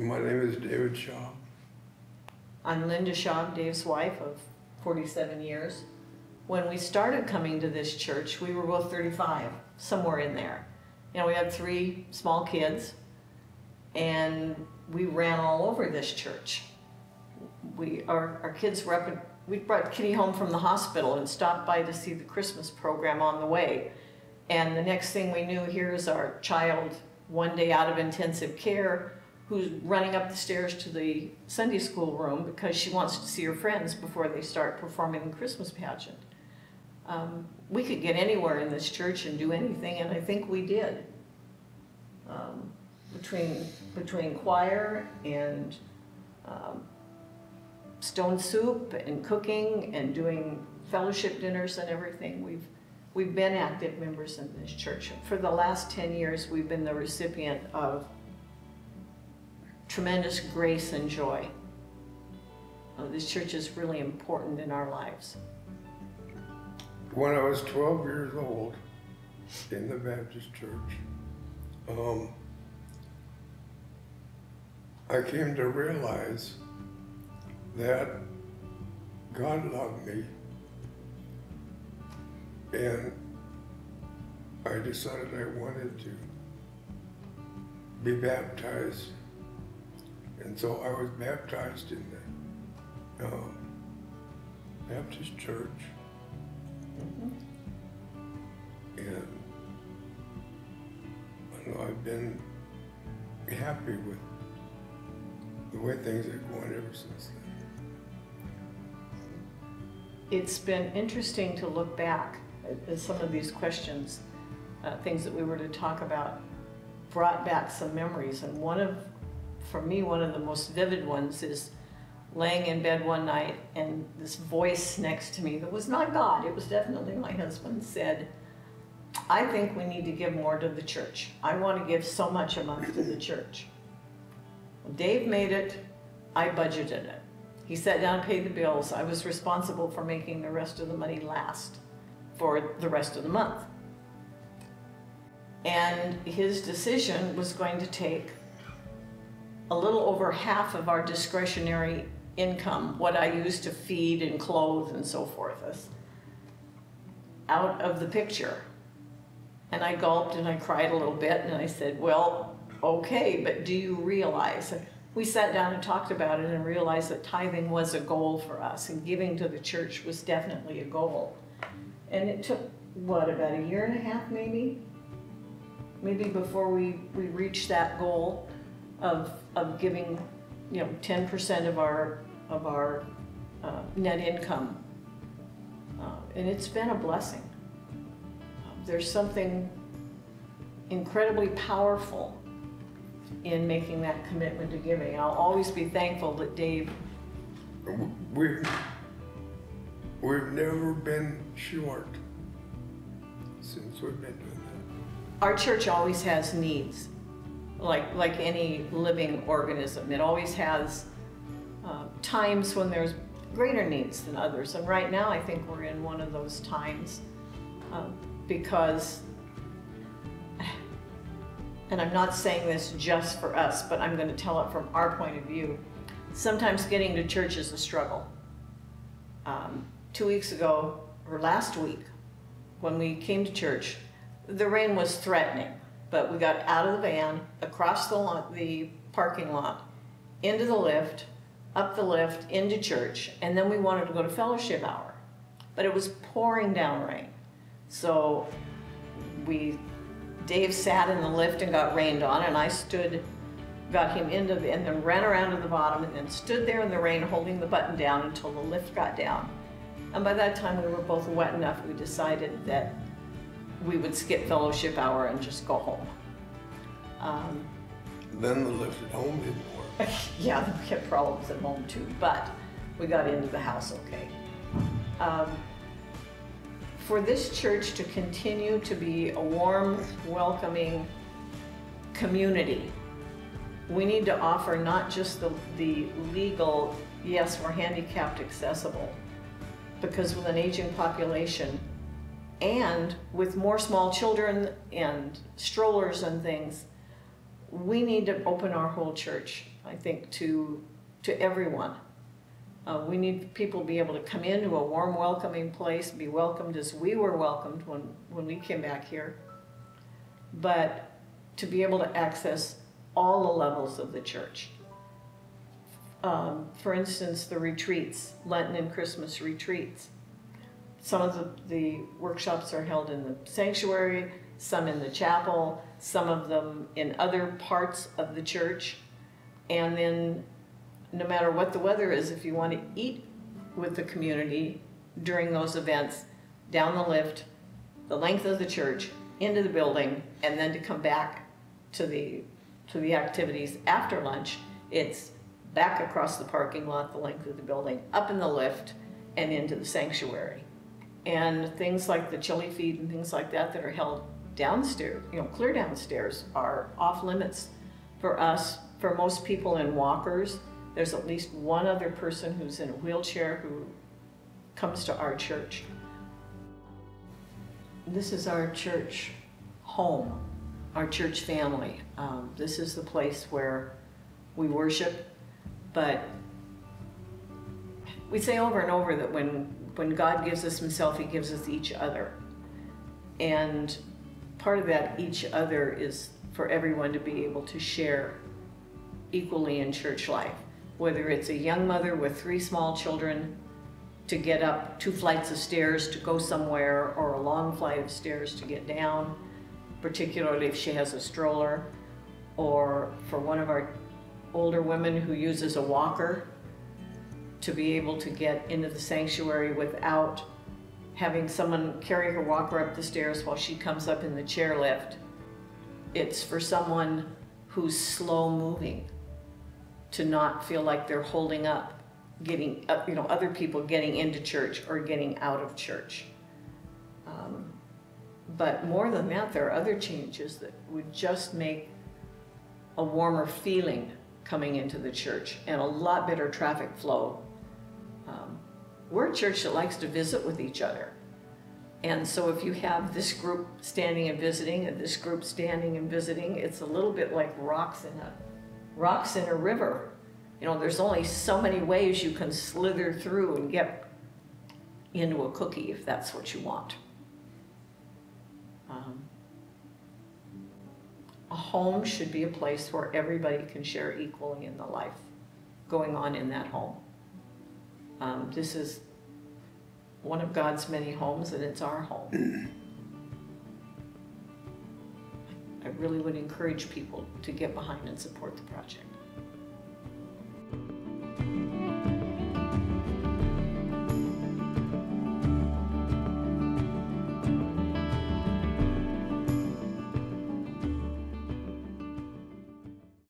My name is David Schaub. I'm Linda Schaub, Dave's wife of 47 years. When we started coming to this church, we were both 35, somewhere in there. You know, we had 3 small kids, and we ran all over this church. Our kids were up, we brought Kitty home from the hospital and stopped by to see the Christmas program on the way. And the next thing we knew, here's our child one day out of intensive care who's running up the stairs to the Sunday school room because she wants to see her friends before they start performing the Christmas pageant. We could get anywhere in this church and do anything, and I think we did. Between choir and stone soup and cooking and doing fellowship dinners and everything, we've been active members in this church. For the last 10 years, we've been the recipient of tremendous grace and joy. This church is really important in our lives. When I was 12 years old in the Baptist church, I came to realize that God loved me, and I decided I wanted to be baptized. And so I was baptized in the Baptist church. And I know I've been happy with the way things are going ever since then. It's been interesting to look back at some of these questions, things that we were to talk about, brought back some memories. And for me, one of the most vivid ones is laying in bed one night and this voice next to me that was not God, it was definitely my husband, said, I think we need to give more to the church. I want to give so much a month to the church. Well, Dave made it, I budgeted it. He sat down and paid the bills. I was responsible for making the rest of the money last for the rest of the month. And his decision was going to take a little over half of our discretionary income, what I used to feed and clothe and so forth, out of the picture. And I gulped and I cried a little bit and I said, well, okay, but do you realize? We sat down and talked about it and realized that tithing was a goal for us, and giving to the church was definitely a goal. And it took, what, about 1.5 years maybe before we reached that goal of giving, 10% of our net income, and it's been a blessing. There's something incredibly powerful in making that commitment to giving. I'll always be thankful that Dave. We've never been short since we've been doing that. Our church always has needs. Like any living organism, it always has times when there's greater needs than others. And right now, I think we're in one of those times because, and I'm not saying this just for us, but I'm going to tell it from our point of view. Sometimes getting to church is a struggle. 2 weeks ago, or last week, when we came to church, the rain was threatening. But we got out of the van, across the parking lot, into the lift, up the lift, into church, and then we wanted to go to fellowship hour. But it was pouring down rain. So Dave sat in the lift and got rained on, and I got him and then ran around to the bottom and then stood there in the rain holding the button down until the lift got down. And by that time we were both wet enough, we decided that we would skip fellowship hour and just go home. Then the lift at home didn't work. Yeah, we had problems at home too, but we got into the house okay. For this church to continue to be a warm, welcoming community, we need to offer not just the legal, yes, we're handicapped accessible, because with an aging population, and with more small children and strollers and things, we need to open our whole church I think, to everyone. We need people to be able to come into a warm, welcoming place, be welcomed as we were welcomed when we came back here, but to be able to access all the levels of the church. For instance, the retreats, Lenten and Christmas retreats. Some of the workshops are held in the sanctuary, some in the chapel, some of them in other parts of the church. And then no matter what the weather is, if you want to eat with the community during those events, down the lift, the length of the church, into the building, and then to come back to the activities after lunch, it's back across the parking lot, the length of the building, up in the lift, and into the sanctuary. And things like the chili feed and things like that that are held downstairs, clear downstairs, are off limits for us. For most people in walkers, there's at least one other person who's in a wheelchair who comes to our church. This is our church home, our church family. This is the place where we worship, but we say over and over that when God gives us himself, he gives us each other. And part of that each other is for everyone to be able to share equally in church life. Whether it's a young mother with 3 small children to get up 2 flights of stairs to go somewhere, or a long flight of stairs to get down, particularly if she has a stroller, or for one of our older women who uses a walker to be able to get into the sanctuary without having someone carry her walker up the stairs while she comes up in the chairlift. It's for someone who's slow moving to not feel like they're holding up getting other people getting into church or getting out of church. But more than that, there are other changes that would just make a warmer feeling coming into the church and a lot better traffic flow. We're a church that likes to visit with each other. And so if you have this group standing and visiting and this group standing and visiting, it's a little bit like rocks in a river. There's only so many ways you can slither through and get into a cookie if that's what you want. A home should be a place where everybody can share equally in the life going on in that home. This is one of God's many homes, and it's our home. I really would encourage people to get behind and support the project.